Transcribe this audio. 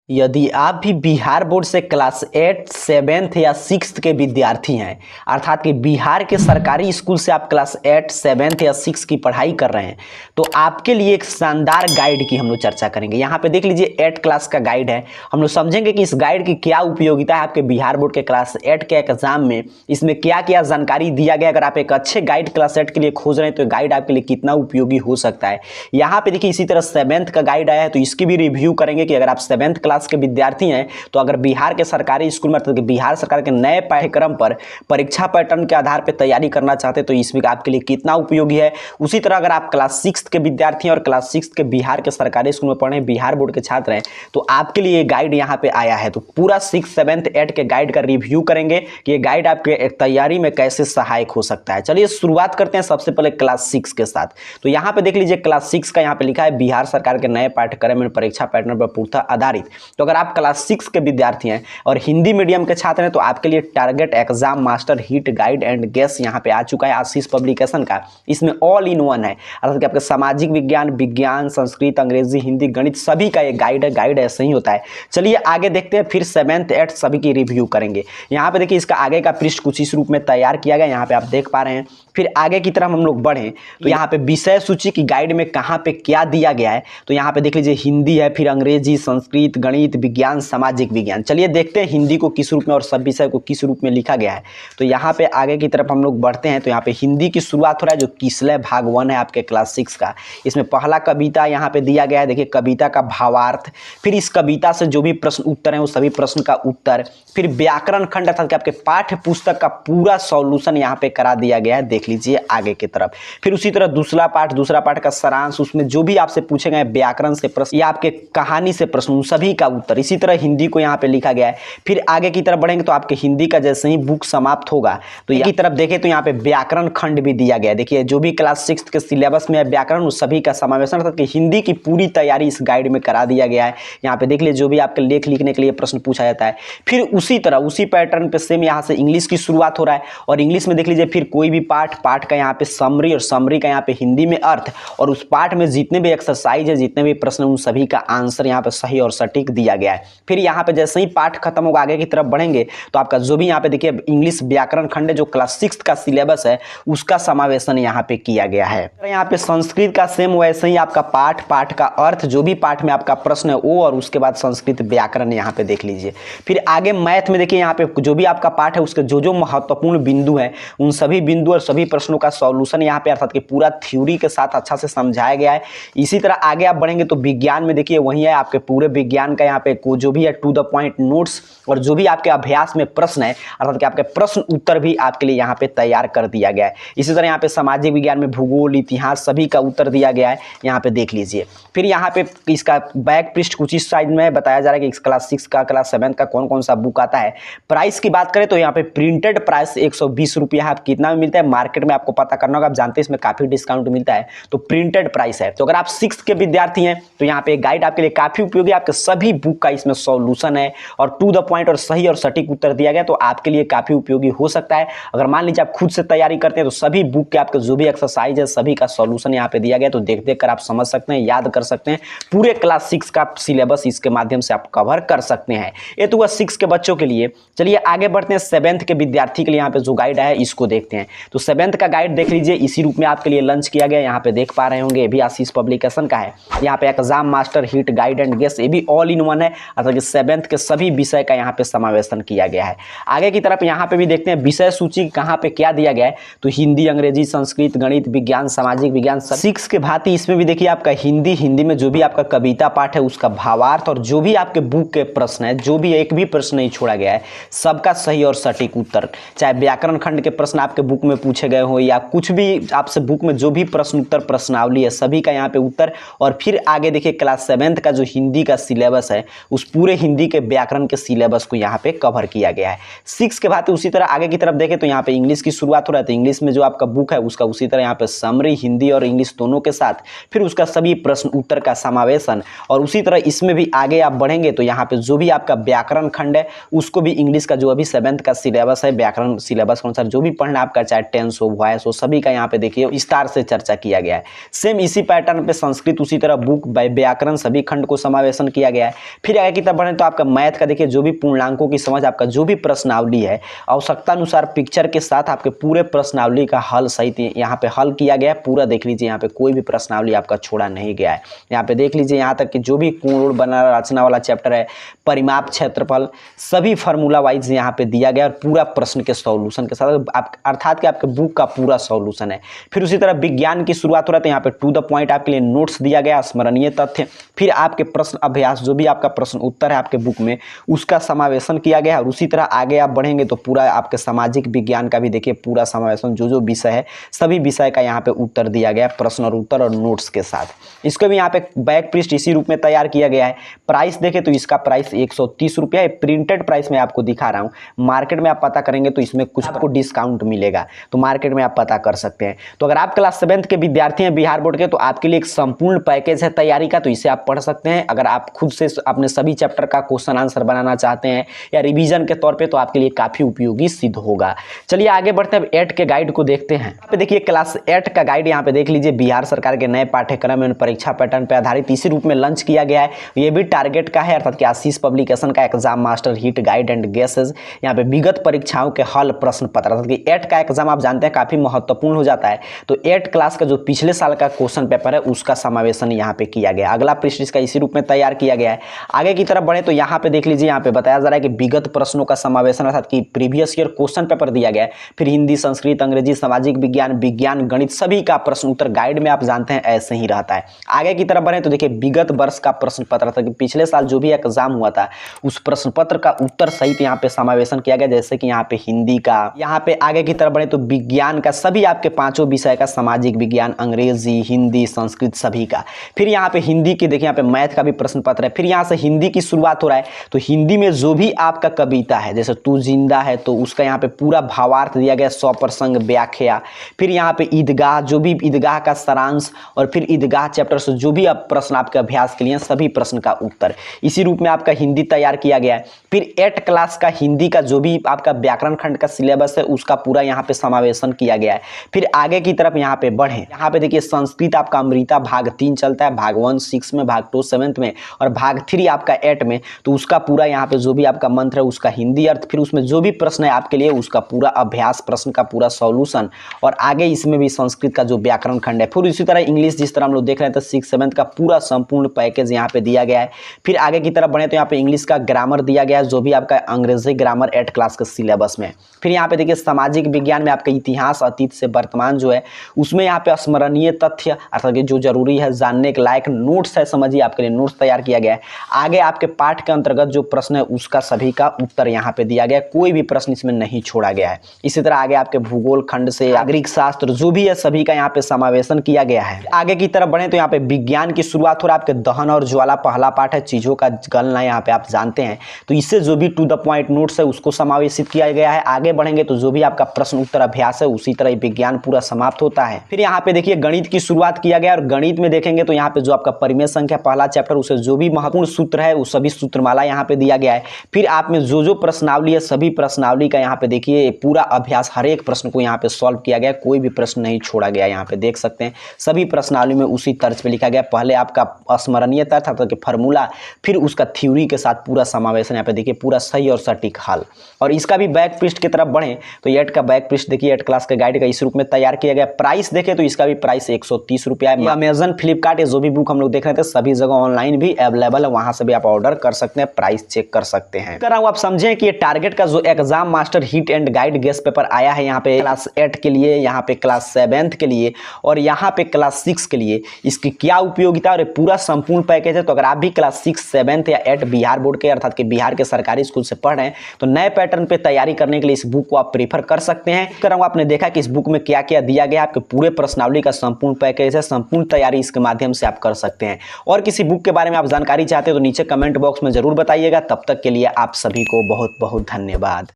यदि आप भी बिहार बोर्ड से क्लास 8, 7th या 6th के विद्यार्थी हैं, अर्थात कि बिहार के सरकारी स्कूल से आप क्लास 8, 7th या 6 की पढ़ाई कर रहे हैं, तो आपके लिए एक शानदार गाइड की हम लोग चर्चा करेंगे। यहाँ पे देख लीजिए 8 क्लास का गाइड है। हम लोग समझेंगे कि इस गाइड की क्या उपयोगिता है आपके बिहार बोर्ड के क्लास 8 के एग्जाम में, इसमें क्या क्या जानकारी दिया गया। अगर आप एक अच्छे गाइड क्लास 8 के लिए खोज रहे हैं तो गाइड आपके लिए कितना उपयोगी हो सकता है। यहाँ पे देखिए इसी तरह 7th का गाइड आया है, तो इसकी भी रिव्यू करेंगे कि अगर आप 7th क्लास के विद्यार्थी हैं तो अगर बिहार के सरकारी स्कूल में, तो बिहार सरकार के नए पाठ्यक्रम पर परीक्षा पैटर्न के आधार पर तैयारी करना चाहते हैं तो इसमें आपके लिए कितना उपयोगी है। उसी तरह अगर आप क्लास 6 के विद्यार्थी हैं और क्लास 6 के बिहार के सरकारी स्कूल में पढ़ रहे हैं, बिहार बोर्ड के छात्र हैं, तो आपके लिए गाइड यहाँ पे आया है। तो पूरा 6, 7th, 8 के गाइड का रिव्यू करेंगे कि ये गाइड आपके तैयारी में कैसे सहायक हो सकता है। चलिए शुरुआत करते हैं सबसे पहले क्लास 6 के साथ। तो यहाँ पे देख लीजिए क्लास 6 का यहाँ पे लिखा है बिहार सरकार के नए पाठ्यक्रम में परीक्षा पैटर्न पर पूर्णतः आधारित। तो अगर आप क्लास 6 के विद्यार्थी हैं और हिंदी मीडियम के छात्र हैं तो आपके लिए target exam master hit guide and guess यहाँ पे आ चुका है आशीष पब्लिकेशन का। इसमें ऑल इन वन है, अर्थात कि आपके सामाजिक विज्ञान, विज्ञान, संस्कृत, अंग्रेजी, हिंदी, गणित सभी का ये गाइड है। गाइड ऐसे ही होता है। चलिए आगे देखते हैं, फिर 7th, 8th सभी की रिव्यू करेंगे। यहाँ पे देखिए इसका आगे का पृष्ठ कुछ इस रूप में तैयार किया गया, यहाँ पे आप देख पा रहे हैं। फिर आगे की तरफ हम लोग बढ़ें तो यहाँ पे विषय सूची की गाइड में कहाँ पे क्या दिया गया है, तो यहाँ पे देख लीजिए हिंदी है, फिर अंग्रेजी, संस्कृत, गणित, विज्ञान, सामाजिक विज्ञान। चलिए देखते हैं हिंदी को किस रूप में और सब विषय को किस रूप में लिखा गया है। तो यहाँ पे आगे की तरफ हम लोग बढ़ते हैं तो यहाँ पे हिंदी की शुरुआत हो रहा है, जो किसलय भाग 1 है आपके क्लास 6 का। इसमें पहला कविता यहाँ पे दिया गया है, देखिए कविता का भावार्थ, फिर इस कविता से जो भी प्रश्न उत्तर है वो सभी प्रश्न का उत्तर, फिर व्याकरण खंड अर्थात कि आपके पाठ्य पुस्तक का पूरा सॉल्यूशन यहाँ पे करा दिया गया है। देख लीजिए आगे की तरफ। फिर उसी तरह दूसरा पाठ का सारांश, उसमें जो भी आपसे पूछे गए व्याकरण से प्रश्न या आपके कहानी से प्रश्न, उन सभी का उत्तर। इसी तरह हिंदी को यहाँ पे लिखा गया है। फिर आगे की तरफ बढ़ेंगे तो आपके हिंदी का जैसे ही बुक समाप्त होगा तो यहाँ की तरफ देखें तो यहाँ पे व्याकरण खंड भी दिया गया है। देखिए जो भी क्लास 6 के सिलेबस में है व्याकरण, उस सभी का समावेशन अर्थात कि हिंदी की पूरी तैयारी इस गाइड में करा दिया गया है। यहाँ पे देख लीजिए जो भी आपके लेख लिखने के लिए प्रश्न पूछा जाता है। फिर उसी तरह उसी पैटर्न पे सेम यहाँ से इंग्लिश की शुरुआत हो रहा है, और इंग्लिश में देख लीजिए फिर कोई भी पाठ का यहाँ पे समरी, और समरी का यहाँ पे हिंदी में अर्थ, और उस पाठ में जितने भी एक्सरसाइज है, जितने भी प्रश्न, उन सभी का आंसर यहाँ पे सही और सटीक दिया गया है। फिर यहाँ पे जैसे ही पाठ खत्म होगा आगे की तरफ बढ़ेंगे तो आपका जो भी यहाँ पे देखिए इंग्लिश व्याकरण खंड जो क्लास 6 का सिलेबस है उसका समावेशन यहाँ पे किया गया है। यहाँ पे संस्कृत का सेम वैसे ही आपका पाठ का अर्थ, जो भी पाठ में आपका प्रश्न है वो, और उसके बाद संस्कृत व्याकरण यहाँ पे देख लीजिए। फिर आगे मैथ में देखिए यहाँ पे जो भी आपका पाठ है उसके जो महत्वपूर्ण बिंदु है उन सभी बिंदु और सभी प्रश्नों का सॉल्यूशन यहाँ पे अर्थात कि पूरा थ्योरी के साथ अच्छा से समझाया गया है। इसी तरह आगे आप बढ़ेंगे तो विज्ञान में देखिए वही है आपके पूरे विज्ञान का यहाँ पे जो भी है टू द पॉइंट नोट्स, और जो भी आपके अभ्यास में प्रश्न है अर्थात कि आपके प्रश्न उत्तर भी आपके लिए यहाँ पे तैयार कर दिया गया है। इसी तरह यहाँ पे सामाजिक विज्ञान में भूगोल, इतिहास सभी का उत्तर दिया गया है, यहाँ पे देख लीजिए। फिर यहाँ पे इसका बैक पृष्ठ कुछ इस साइड में बताया जा रहा है कि इस क्लास 6 का, क्लास 7 का कौन कौन सा बुक आता है। प्राइस की बात करें तो यहाँ पे प्रिंटेड प्राइस 120 रुपया है। आप कितना में मिलता है मार्केट में आपको पता करना होगा, आप जानते हैं इसमें काफी डिस्काउंट मिलता है, तो प्रिंटेड प्राइस है। तो अगर आप 6 के विद्यार्थी हैं तो यहाँ पे गाइड आपके लिए काफी उपयोगी, आपके सभी बुक का इसमें सॉल्यूशन है और टू द पॉइंट और सही और सटीक उत्तर दिया गया, तो आपके लिए काफी उपयोगी हो सकता है। अगर मान लीजिए आप खुद से तैयारी करते हैं तो सभी बुक के आपके जो भी एक्सरसाइज है सभी का सॉल्यूशन यहाँ पे दिया गया, तो देख देख कर आप समझ सकते हैं, याद कर सकते हैं। पूरे क्लास 6 का सिलेबस इसके माध्यम से आप कवर कर सकते हैं। ये तो हुआ 6 के बच्चों के लिए। चलिए आगे बढ़ते हैं 7th के विद्यार्थी के लिए। यहाँ पे जो गाइड है इसको देखते हैं। तो 7th का गाइड देख लीजिए इसी रूप में आपके लिए लॉन्च किया गया, यहाँ पे देख पा रहे होंगे, ये भी आशीष पब्लिकेशन का है। यहाँ पे exam master hit guide and guess, ये भी ऑल इन वन है, अर्थात कि 7th के सभी विषय का यहाँ पे समावेशन किया गया है। आगे की तरफ यहाँ पे भी देखते हैं विषय सूची कहाँ पे क्या दिया गया है, तो हिंदी, अंग्रेजी, संस्कृत, गणित, विज्ञान, सामाजिक विज्ञान 6 के भांति इसमें भी देखिए आपका हिंदी में जो भी आपका कविता पाठ है उसका भावार्थ, और जो भी आपके बुक के प्रश्न है, जो भी एक भी प्रश्न नहीं छोड़ा गया है, सबका सही और सटीक उत्तर, चाहे व्याकरण खंड के प्रश्न आपके बुक में पूछे गए हो या कुछ भी आपसे बुक में जो भी प्रश्न उत्तर प्रश्नावली है सभी का यहाँ पे उत्तर। और फिर आगे देखिए क्लास 7th का जो हिंदी का सिलेबस है उस पूरे हिंदी के व्याकरण के सिलेबस को यहाँ पे कवर किया गया है। 6 के बाद उसी तरह आगे की तरफ देखें तो यहाँ पे इंग्लिश की शुरुआत हो रहा है, तो इंग्लिश में जो आपका बुक है उसका उसी तरह यहाँ पे समरी हिंदी और इंग्लिश दोनों के साथ, फिर उसका सभी प्रश्न उत्तर का समावेशन। और उसी तरह इसमें भी आगे आप बढ़ेंगे तो यहाँ पे जो भी आपका व्याकरण खंड है उसको भी इंग्लिश का जो अभी 7th का सिलेबस है व्याकरण सिलेबस के अनुसार जो भी पढ़ना आपका, चाहे टेंस हो, वॉइस हो, सभी का यहाँ पे देखिए विस्तार से चर्चा किया गया है। सेम इसी पैटर्न पे संस्कृत उसी तरह बुक व्याकरण सभी खंड को समावेशन किया गया है। फिर आगे की तरफ बढ़ें तो आपका मैथ का देखिए जो भी पूर्णांकों की समझ, आपका जो भी प्रश्नावली है आवश्यकता अनुसार पिक्चर के साथ आपके पूरे प्रश्नावली का हल सहित यहाँ पे हल किया गया है। पूरा देख लीजिए, यहाँ पे कोई भी प्रश्नावली आपका छोड़ा नहीं गया है। यहाँ पे देख लीजिए यहाँ तक कि जो भी कोण बना रचना वाला चैप्टर है, परिमाप, क्षेत्रफल, सभी फार्मूला वाइज यहाँ पे दिया गया और पूरा प्रश्न के सॉल्यूशन के साथ अर्थात कि आपके बुक का पूरा सॉल्यूशन है। फिर उसी तरह विज्ञान की शुरुआत हो रहा है तो यहाँ पे टू द पॉइंट आपके लिए नोट्स दिया गया, स्मरणीय तथ्य, फिर आपके प्रश्न अभ्यास जो भी आपका प्रश्न उत्तर है आपके बुक में उसका समावेशन किया गया। और उसी तरह आगे आप बढ़ेंगे तो पूरा आपके सामाजिक विज्ञान का भी देखिए पूरा समावेशन, जो जो विषय है सभी विषय का यहाँ पे उत्तर दिया गया, प्रश्न और उत्तर और नोट्स के साथ। इसको भी यहाँ पे बैक पृष्ठ इसी रूप में तैयार किया गया है। प्राइस देखें तो इसका प्राइस 130 रुपया है। प्रिंटेड प्राइस मैं आपको दिखा रहा हूँ, मार्केट में आप पता करेंगे तो इसमें कुछ आपको डिस्काउंट मिलेगा, तो मार्केट में आप पता कर सकते हैं। तो अगर आप क्लास 7th के विद्यार्थी हैं बिहार बोर्ड के तो आपके लिए एक संपूर्ण पैकेज है तैयारी का, तो इसे आप पढ़ सकते हैं। अगर आप खुद से अपने सभी चैप्टर का क्वेश्चन आंसर बनाना चाहते हैं या रिवीजन के तौर पे तो आपके लिए काफी उपयोगी सिद्ध होगा। चलिए आगे बढ़ते हैं, 8 के गाइड को देखते हैं। यहाँ पे देखिए क्लास 8 का गाइड यहाँ पे देख लीजिए, बिहार सरकार के नए पाठ्यक्रम एवं परीक्षा पैटर्न पर आधारित इसी रूप में लॉन्च किया गया है। ये भी टारगेट का है, अर्थात कि आशीष पब्लिकेशन का exam master hit guide and guesses. यहाँ पे विगत परीक्षाओं के हल प्रश्न पत्र, अर्थात कि 8 का एग्जाम आप जानते हैं काफी महत्वपूर्ण हो जाता है, तो 8 क्लास का जो पिछले साल का क्वेश्चन पेपर है उसका समावेशन यहाँ पे किया गया। अगला पृष्ठ इसका इसी रूप में तैयार किया गया है। आगे की तरफ बढ़े तो यहाँ पे देख लीजिए, यहाँ पे बताया जा रहा है कि विगत प्रश्नों का समावेशन, अर्थात कि प्रीवियस ईयर क्वेश्चन पेपर दिया गया है। फिर हिंदी, संस्कृत, अंग्रेजी, सामाजिक विज्ञान, विज्ञान, गणित सभी का प्रश्न उत्तर गाइड में आप जानते हैं ऐसे ही रहता है। आगे की तरफ बढ़े तो देखिए विगत वर्ष का प्रश्न पत्र था कि पिछले साल जो भी एग्जाम हुआ था उस प्रश्न पत्र का उत्तर सहित यहाँ पे समावेशन किया गया, जैसे कि यहाँ पे हिंदी का, यहाँ पे आगे की तरफ बढ़े तो विज्ञान का सभी आपके 5 विषय का, सामाजिक विज्ञान, अंग्रेजी, हिंदी, संस्कृत सभी का। फिर यहाँ पे हिंदी की देखिए यहाँ पे मैथ का भी प्रश्न पत्र है। फिर यहाँ से हिंदी की शुरुआत हो रहा है तो हिंदी में जो भी आपका कविता है, जैसे तू जिंदा है तो उसका यहाँ पे पूरा भावार्थ दिया गया, 100 प्रसंग व्याख्या। फिर यहाँ पे ईदगाह, जो भी ईदगाह का सारांश, और फिर ईदगाह चैप्टर से जो भी आप प्रश्न आपके अभ्यास के लिए सभी प्रश्न का उत्तर इसी रूप में आपका हिंदी तैयार किया गया है। फिर 8 क्लास का हिंदी का जो भी आपका व्याकरण खंड का सिलेबस है उसका पूरा यहाँ पे समावेशन किया गया है। फिर आगे की तरफ यहाँ पे बढ़े, यहाँ पे देखिए संस्कृत आपका अमृता भाग 3 चलता है, भाग 1 6 में, भाग 2 7 में और भाग 3 आपका 8 में, तो उसका पूरा यहाँ पे जो भी आपका मंत्र है उसका हिंदी अर्थ, फिर उसमें जो भी प्रश्न है आपके लिए उसका पूरा अभ्यास प्रश्न का पूरा सॉल्यूशन, और आगे इसमें भी संस्कृत का जो व्याकरण खंड है। फिर इसी तरह इंग्लिश जिस तरह हम लोग देख रहे थे 6 7 का पूरा संपूर्ण पैकेज यहाँ पे दिया गया है। फिर आगे की तरफ बढ़े तो यहाँ पे इंग्लिश का ग्रामर दिया गया है, जो भी आपका अंग्रेजी ग्रामर 8 क्लास के सिलेबस में। फिर यहाँ पे देखिए सामाजिक विज्ञान में आपका इतिहास, अतीत से वर्तमान जो है उसमें यहाँ पे स्मरणीय तथ्य, अर्थात कि जो जरूरी है जानने के लायक नोट्स है, समझिए आपके लिए नोट्स तैयार किया गया है। आगे आपके पाठ के अंतर्गत जो प्रश्न है उसका सभी का उत्तर यहाँ पे दिया गया है, कोई भी प्रश्न इसमें नहीं छोड़ा गया है। इसी तरह आगे आपके भूगोल खंड से नागरिक शास्त्र जो भी है सभी का यहाँ पे समावेशन किया गया है। आगे की तरफ बढ़े तो यहाँ पे विज्ञान की शुरुआत हो रहा है, आपके दहन और ज्वाला पहला पाठ है, चीजों का गलना यहाँ पे आप जानते हैं, तो इससे जो भी टू द पॉइंट नोट्स है उसको समावेशित किया गया है। आगे बढ़ेंगे तो जो भी आपका प्रश्न उत्तर अभ्यास है उसी तरह विज्ञान पूरा समाप्त होता है। फिर यहाँ पे देखिए गणित की शुरुआत किया गया, और गणित में देखेंगे तो यहाँ पे जो आपका परिमेय संख्या पहला चैप्टर उसे जो भी महत्वपूर्ण सूत्र है वो सभी सूत्रमाला यहाँ पे दिया गया है। फिर आप में जो प्रश्नावली है सभी प्रश्नावली का यहाँ पे देखिए पूरा अभ्यास, हर एक प्रश्न को यहाँ पे सॉल्व किया गया, कोई भी प्रश्न नहीं छोड़ा गया। यहाँ पे देख सकते हैं सभी प्रश्नावली में उसी तर्ज पे लिखा गया, पहले आपका स्मरणीय तर्ज था कि फार्मूला, फिर उसका थ्योरी के साथ पूरा समावेशन यहाँ पे देखिए पूरा सही और सटीक हल। और इसका भी बैक पृष्ठ की तरफ बढ़े तो 8 का बैक पृष्ठ देखिए 8 क्लास के गाइड का इस रूप में तैयार किया गया। प्राइस देखे तो इसका भी प्राइस 130 रुपया है। अमेजन, फ्लिपकार्ट, जो भी बुक हम लोग देख रहे थे सभी जगह ऑनलाइन भी अवेलेबल है, वहां से भी आप ऑर्डर कर सकते हैं, प्राइस चेक कर सकते हैं। कर रहा हूं आप समझें कि टारगेट का जो exam master hit and guide guest paper आया है यहाँ पे क्लास 8 के लिए, यहाँ पे क्लास 7th के लिए और यहाँ पे क्लास 6 के लिए, इसकी क्या उपयोगिता और पूरा संपूर्ण पैकेज है। तो अगर आप भी क्लास 6 7th या 8 बिहार बोर्ड के अर्थात कि बिहार के सरकारी स्कूल से पढ़ रहे हैं तो नए पैटर्न पे तैयारी करने के लिए इस बुक को आप प्रीफर कर सकते हैं। कर रहा हूं आपने देखा कि इस बुक में क्या क्या दिया गया, आपके पूरे प्रश्नावली का संपूर्ण पैकेज है, संपूर्ण तैयारी इसके माध्यम से आप कर सकते हैं। और किसी बुक के बारे में आप जानकारी चाहते हैं तो नीचे कमेंट बॉक्स में जरूर बताइएगा। तब तक के लिए आप सभी को बहुत बहुत धन्यवाद।